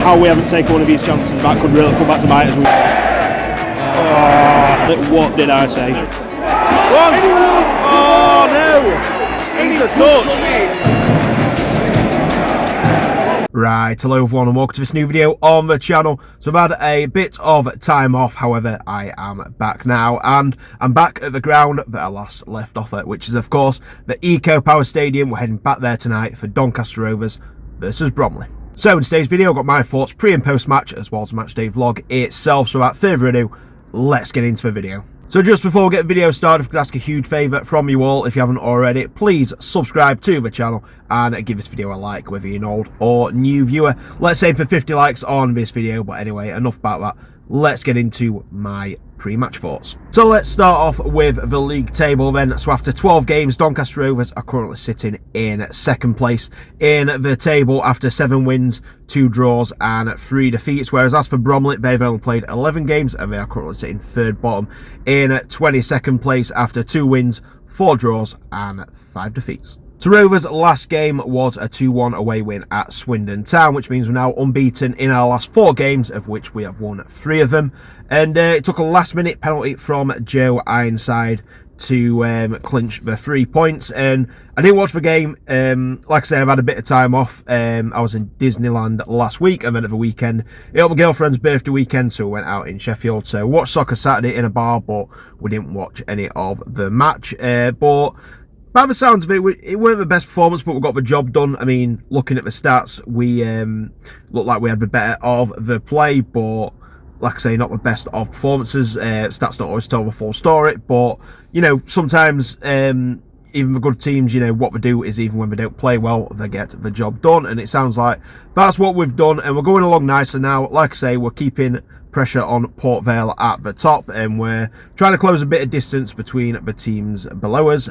How we haven't taken one of these chances, that could really come back to bite us. Oh, what did I say? Oh no! It's a touch! Right, hello everyone and welcome to this new video on the channel. So I've had a bit of time off, however I am back now and I'm back at the ground that I last left off at, which is of course the Eco Power Stadium. We're heading back there tonight for Doncaster Rovers versus Bromley. So in today's video I've got my thoughts pre and post match as well as the match day vlog itself. So without further ado, let's get into the video. So just before we get the video started, if I could ask a huge favour from you all, if you haven't already, please subscribe to the channel and give this video a like, whether you're an old or new viewer. Let's aim for 50 likes on this video, but anyway, enough about that. Let's get into my pre-match thoughts. So let's start off with the league table then. So after 12 games, Doncaster Rovers are currently sitting in second place in the table after 7 wins, 2 draws and 3 defeats. Whereas as for Bromley, they've only played 11 games and they are currently sitting third bottom in 22nd place after 2 wins, 4 draws and 5 defeats. So Rovers' last game was a 2-1 away win at Swindon Town, which means we're now unbeaten in our last 4 games, of which we have won 3 of them. And it took a last-minute penalty from Joe Ironside to clinch the 3 points. And I didn't watch the game. Like I say, I've had a bit of time off. I was in Disneyland last week, and then at the weekend, it was my girlfriend's birthday weekend, so we went out in Sheffield to watch soccer Saturday in a bar, but we didn't watch any of the match. But by the sounds of it, it weren't the best performance, but we got the job done. I mean, looking at the stats, we looked like we had the better of the play, but like I say, not the best of performances. Stats don't always tell the full story, but, you know, sometimes even the good teams, you know, what they do is even when they don't play well, they get the job done, and it sounds like that's what we've done, and we're going along nicely now. Like I say, we're keeping pressure on Port Vale at the top, and we're trying to close a bit of distance between the teams below us.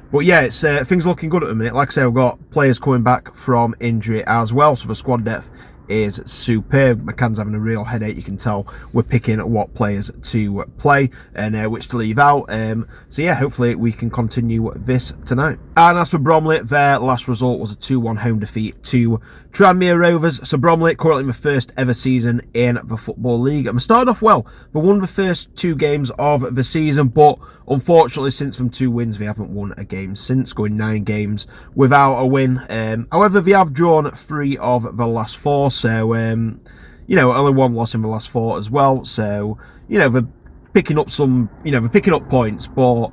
But yeah, it's things are looking good at the minute. Like I say, we've got players coming back from injury as well, so the squad depth is superb. McCann's having a real headache. You can tell we're picking what players to play and which to leave out. So yeah, hopefully we can continue this tonight. And as for Bromley, their last result was a 2-1 home defeat to Tranmere Rovers. So Bromley currently in the first ever season in the Football League, and we started off well. They won the first 2 games of the season, but unfortunately since them 2 wins, they haven't won a game since, going 9 games without a win. However, they have drawn 3 of the last 4, so you know, only 1 loss in the last 4 as well. So, you know, they're picking up some, you know, they're picking up points, but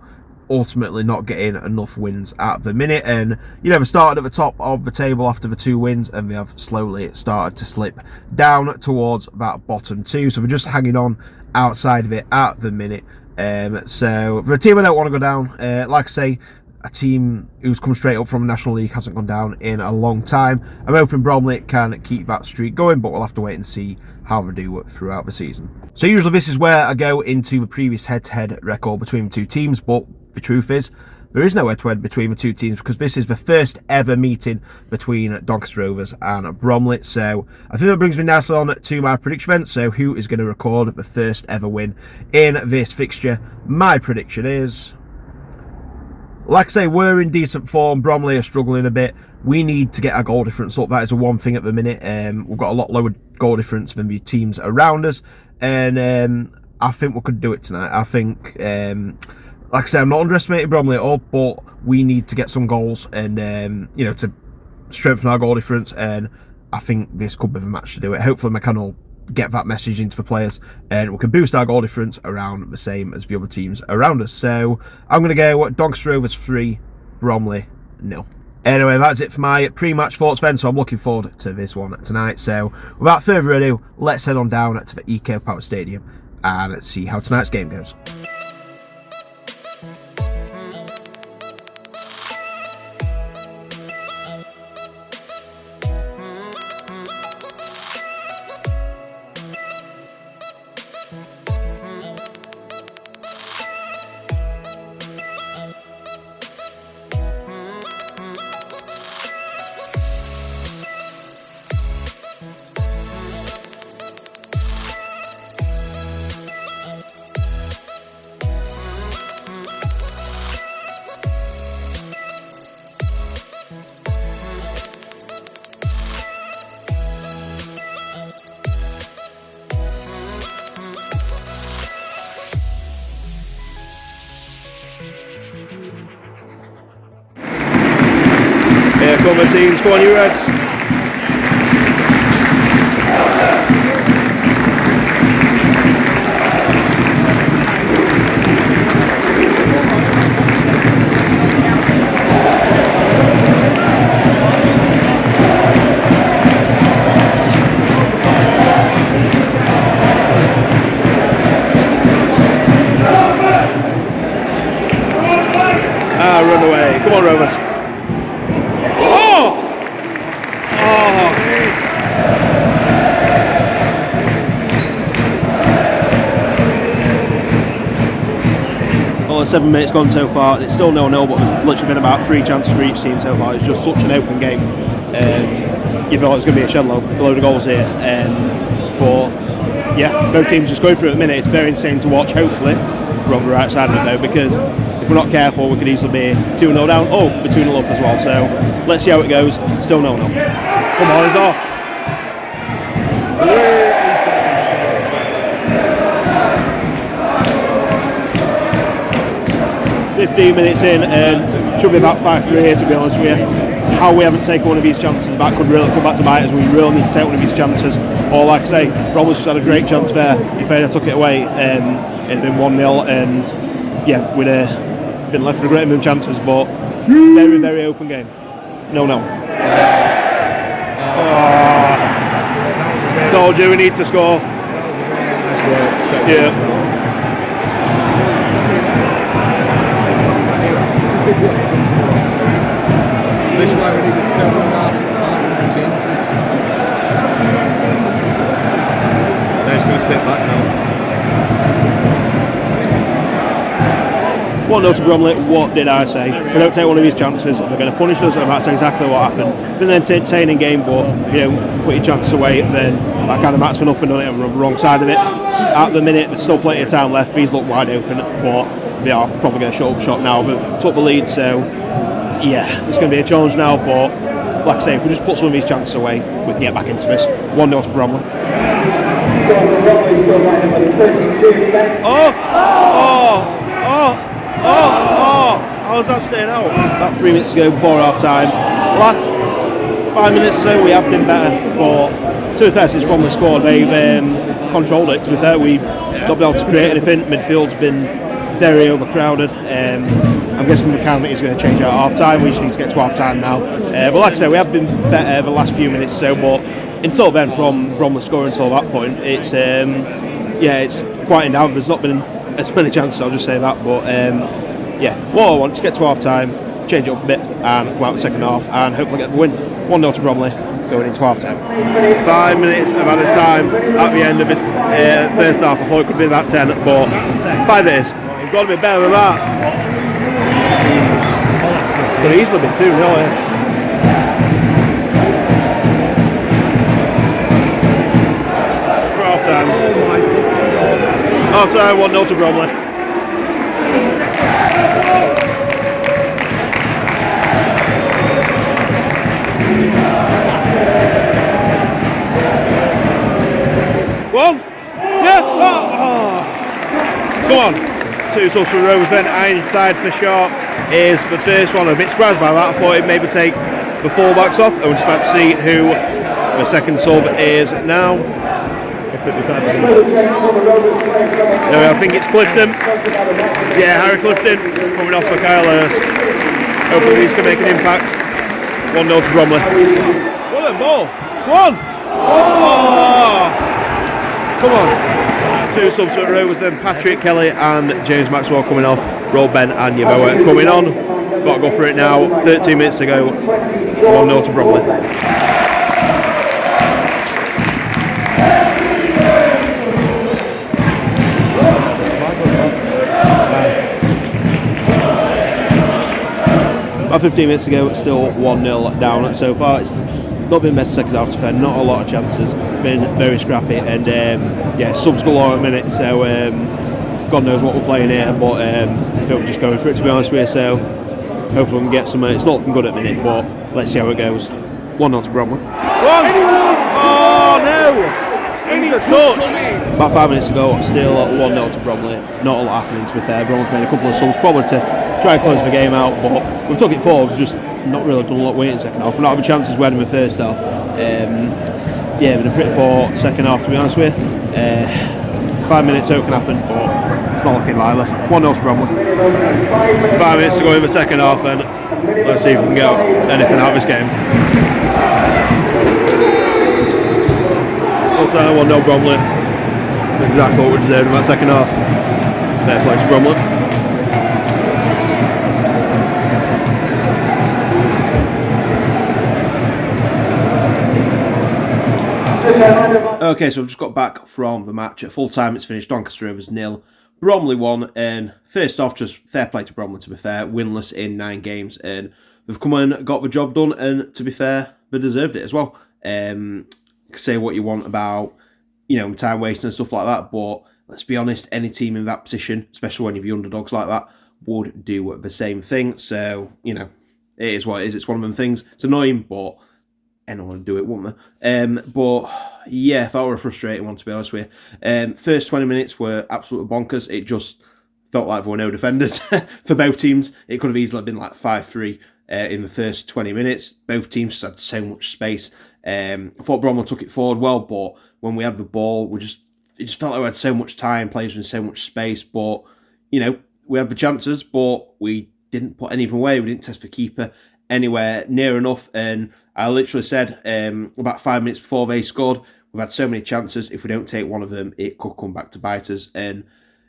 ultimately not getting enough wins at the minute. And, you know, they started at the top of the table after the 2 wins, and they have slowly started to slip down towards that bottom 2. So we're just hanging on outside of it at the minute. So for a team I don't want to go down, like I say, a team who's come straight up from the National League hasn't gone down in a long time. I'm hoping Bromley can keep that streak going, but we'll have to wait and see how they do throughout the season. So usually this is where I go into the previous head-to-head record between the 2 teams, but the truth is there is no head-to-head between the 2 teams because this is the first ever meeting between Doncaster Rovers and Bromley. So I think that brings me nicely on to my prediction event. So who is going to record the first ever win in this fixture? My prediction is, like I say, we're in decent form. Bromley are struggling a bit. We need to get our goal difference up. That is the one thing at the minute. We've got a lot lower goal difference than the teams around us, and I think we could do it tonight. I think, like I say, I'm not underestimating Bromley at all, but we need to get some goals and you know, to strengthen our goal difference. And I think this could be the match to do it. Hopefully, McCann will get that message into the players and we can boost our goal difference around the same as the other teams around us. So I'm going to go Doncaster Rovers 3, Bromley 0. Anyway, that's it for my pre-match thoughts then, so I'm looking forward to this one tonight. So without further ado, let's head on down to the Eco Power Stadium and see how tonight's game goes. Come on, teams. Come on, you Reds. Run away. Come on, Rovers. Oh! Oh! Well, 7 minutes gone so far, and it's still 0-0, but there's literally been about 3 chances for each team so far. It's just such an open game. You feel like it's going to be a shed load of goals here. But yeah, both teams just going through it at the minute. It's very insane to watch, hopefully. We're on the right side of it though, because if we're not careful, we could easily be 2-0 down. Oh, we're 2-0 up as well. So let's see how it goes. Still 0-0. Come on, he's off. 15 minutes in, and should be about 5-3 here, to be honest with you. How we haven't taken one of these chances back could really come back to bite us. We really need to take one of these chances. Or like I say, Bromley just had a great chance there. If I took it away, it'd have been 1-0, and yeah, we'd been left with a great many chances, but very, very open game. 0-0. Oh. Told you we need to score. Yeah. This is why we need to sell them out. chances. They're just going to sit back now. 1-0 to Bromley. What did I say? We don't take one of these chances, they're going to punish us, and that's exactly what happened. Been an entertaining game, but put your chances away, then that kind of match for nothing, done it on the wrong side of it. At the minute, there's still plenty of time left. These look wide open, but they are probably going to shut up shop now. But took the lead, so yeah, it's going to be a challenge now. But like I say, if we just put some of these chances away, we can get back into this. 1-0 to Bromley. How's that staying out? About 3 minutes ago before half time. Last 5 minutes or so we have been better, but to be fair, since Bromley scored, they've controlled it. To be fair, we've not been able to create anything. Midfield's been very overcrowded. I'm guessing the mechanic is going to change at half time. We just need to get to half time now. But like I say, we have been better the last few minutes or so, but until then, from Bromley scoring until that point, it's it's quieting down. There's not been as many chances, I'll just say that, but what I want is get to half time, change it up a bit, and come out the second half, and hopefully get the win. 1-0 to Bromley going into half time. 5 minutes of added time at the end of this first half. I thought it could be about 10, but 5 it is. You've got to be better than that. Could easily be 2-0 here. Half time. Half time, 1-0 to Bromley. One. Yeah. Oh. Come on. 2 subs for the Rovers then. Inside for Sharp is the first one. I'm a bit surprised by that. I thought he'd maybe take the fullbacks off. I'm just about to see who the second sub is now. No, I think it's Clifton. Yeah, Harry Clifton coming off for Kyle Hurst. Hopefully these can make an impact. 1-0 to Bromley. What a ball! One! Oh! Come on. 2 subs for the Rovers then. Patrick Kelly and James Maxwell coming off. Roll Ben and Yeboah coming on. Got to go for it now. 13 minutes to go. 1-0 to Bromley. About 15 minutes ago, it's still 1-0 down so far. It's not been best second half to fair, not a lot of chances, been very scrappy, and subs galore at the minute, so God knows what we're playing here, but I think we're just going for it, to be honest with you, so hopefully we can get some. It's not looking good at the minute, but let's see how it goes. 1-0 to Bromley. One! Oh no! It's a touch! About 5 minutes ago, still 1-0 to Bromley. Not a lot happening, to be fair. Bromley's made a couple of subs, probably to try and close the game out, but we've took it forward. We've just not really done a lot waiting second half. We're not having chances we had in the first half. Yeah, been a pretty poor second half, to be honest with you. 5 minutes, so it can happen, but it's not looking likely. 1-0 to Bromley. 5 minutes to go in the second half, and let's see if we can get anything out of this game. Full time, 1-0 Bromley. Exactly what we deserved in that second half. Fair play to Bromley. Okay, so I've just got back from the match. At full time, it's finished Doncaster Rovers 0, Bromley 1, and first off, just fair play to Bromley, to be fair, winless in 9 games, and they've come and got the job done, and to be fair, they deserved it as well. Say what you want about, you know, time wasting and stuff like that, but let's be honest, any team in that position, especially when you're the underdogs like that, would do the same thing. So, you know, it is what it is. It's one of them things. It's annoying, but anyone would do it, wouldn't they? But yeah, that were a frustrating one, to be honest with you. First 20 minutes were absolutely bonkers. It just felt like there were no defenders for both teams. It could have easily been like 5-3 in the first 20 minutes. Both teams just had so much space. I thought Bromley took it forward well, but when we had the ball, it just felt like we had so much time, players in so much space. But, you know, we had the chances, but we didn't put any of them away. We didn't test the keeper anywhere near enough. And I literally said about 5 minutes before they scored, we've had so many chances. If we don't take one of them, it could come back to bite us. And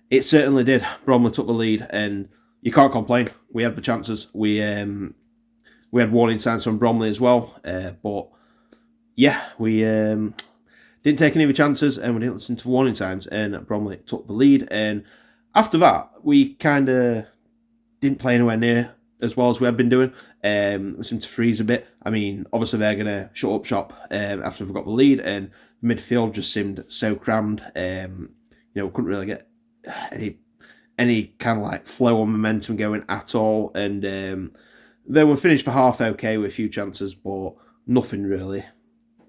it certainly did. Bromley took the lead, and you can't complain. We had the chances. We had warning signs from Bromley as well. But yeah, we didn't take any of the chances, and we didn't listen to the warning signs, and Bromley took the lead. And after that, we kind of didn't play anywhere near as well as we had been doing. We seemed to freeze a bit. I mean, obviously they're going to shut up shop after we've got the lead, and midfield just seemed so crammed. You know, couldn't really get any kind of like flow or momentum going at all. And then we finished the half okay with a few chances, but nothing really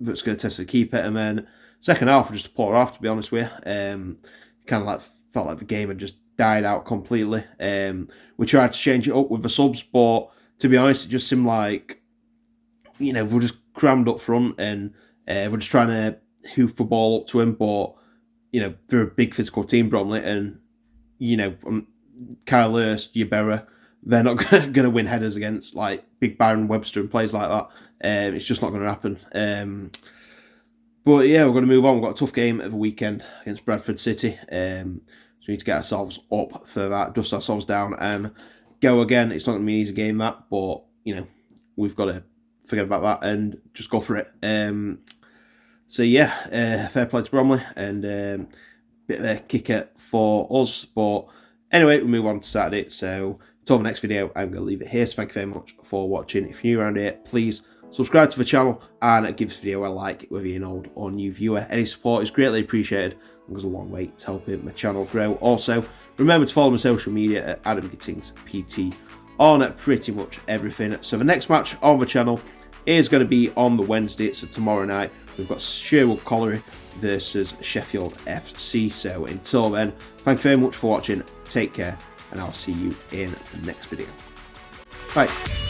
that's going to test the keeper. And then second half, just poor half, to be honest with you. Kind of like felt like the game had just died out completely. We tried to change it up with the subs, but to be honest, it just seemed like, you know, we're just crammed up front, and we're just trying to hoof the ball up to him. But, you know, they're a big physical team, Bromley, and, you know, Kyle Hurst, Yubera, they're not going to win headers against like Big Byron Webster and players like that. It's just not going to happen. But yeah, we're going to move on. We've got a tough game at the weekend against Bradford City. So we need to get ourselves up for that, dust ourselves down, and go again. It's not going to be an easy game, that, but, you know, we've got to forget about that and just go for it. So yeah, fair play to Bromley, and bit of a kicker for us. But anyway, we'll move on to Saturday. So until the next video, I'm going to leave it here. So thank you very much for watching. If you're new around here, please subscribe to the channel and give this video a like, whether you're an old or new viewer. Any support is greatly appreciated and goes a long way to helping my channel grow. Also, remember to follow my social media at Adam Gittings PT on pretty much everything. So the next match on the channel is going to be on the Wednesday. So tomorrow night, we've got Sherwood Colliery versus Sheffield FC. So until then, thank you very much for watching. Take care, and I'll see you in the next video. Bye.